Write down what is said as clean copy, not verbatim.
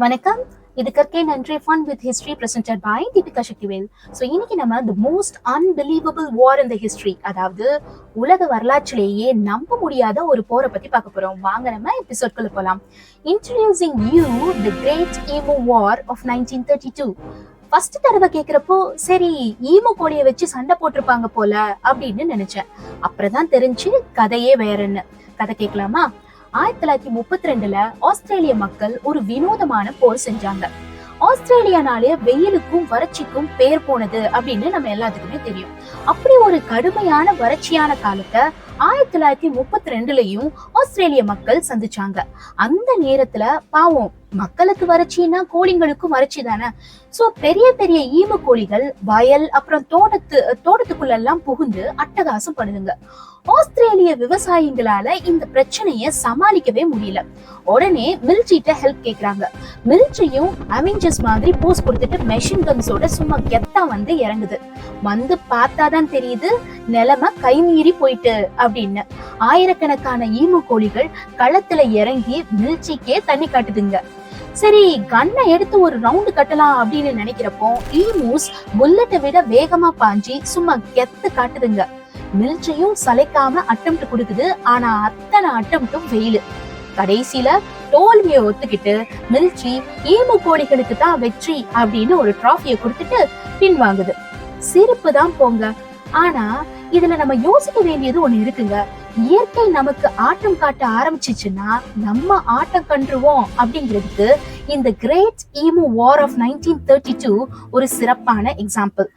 வணக்கம். இது கற்கை நன்றி fun with history presented by Deepika Sakthivel. So இன்னைக்கு நம்ம the most unbelievable war in the history, அதாவது உலக வரலாற்றிலேயே நம்ப முடியாத ஒரு போரை பத்தி பார்க்க போறோம். வாங்க நம்ம எபிசோட்குள்ள போலாம். Introducing you the great emu war of 1932. First தடவை கேட்கிறப்போ சரி ஈமோ கோழியை வச்சு சண்டை போட்டிருப்பாங்க போல அப்படின்னு நினைச்சேன். அப்புறம் தான் தெரிஞ்சு கதையே வேறன்னு. கதை கேட்கலாமா? 1932 ஆஸ்திரேலிய மக்கள் ஒரு வினோதமான போர் செஞ்சாங்க. ஆஸ்திரேலியானாலே வெயிலுக்கும் வறட்சிக்கும் பேர் போனது அப்படின்னு நம்ம எல்லாத்துக்குமே தெரியும். அப்படி ஒரு கடுமையான வறட்சியான காலத்தை 1932லயும் ஆஸ்திரேலிய மக்கள் சந்திச்சாங்க. அந்த நேரத்துல பாவம் மக்களுக்கு வறட்சின்னா கோழிங்களுக்கும் வறட்சி தானே. சோ பெரிய பெரிய ஈமு கோழிகள் வயல் அப்புறம் தோட்டத்துக்குள்ள எல்லாம் புகுந்து அட்டகாசம் பண்ணுதுங்க. ஆஸ்திரேலிய விவசாயிகளால இந்த பிரச்சனைய சமாளிக்கவே முடியல. உடனே மிலிட்ரிட்ட ஹெல்ப் கேக்குறாங்க. மிலிட்ரியும் அவெஞ்சர்ஸ் மாதிரி போஸ் கொடுத்துட்டு மெஷின் கன்ஸோட சும்மா கெத்தா வந்து இறங்குது. வந்து பார்த்தாதான் தெரியுது நிலைமை கைமீறி போயிட்டு அப்படின்னு. ஆயிரக்கணக்கான ஈமு கோழிகள் களத்துல இறங்கி மிலிட்ரிக்கே தண்ணி காட்டுதுங்க. சரி கண்ணை எடுத்து ஒரு ரவுண்டு கட்டலாம் அப்படின்னு நினைக்கிறப்போ ஈமூஸ் புல்லட்டை விட வேகமா பாஞ்சி சும்மா கெத்து காட்டுதுங்க. மிலிட்ரியும் சளைக்காம அட்டம்ப்ட் கொடுக்குது. ஆனா அத்தனை அட்டம்ப்டும் வெயிலு. கடைசியில தோல்வியை ஒத்துக்கிட்டு மிலிட்ரி ஈமு கோழிகளுக்கு தான் வெற்றி அப்படின்னு ஒரு டிராஃபியை கொடுத்துட்டு பின்வாங்குது. சிரிப்பு தான் போங்க. ஆனா இதுல நம்ம யோசிக்க வேண்டியது ஒண்ணு இருக்குங்க. இயற்கை நமக்கு ஆட்டம் காட்ட ஆரம்பிச்சிச்சுன்னா நம்ம ஆட்டம் கண்டுருவோம் அப்படிங்கிறதுக்கு இந்த கிரேட் ஈமு வார் ஆஃப் 1932 ஒரு சிறப்பான எக்ஸாம்பிள்.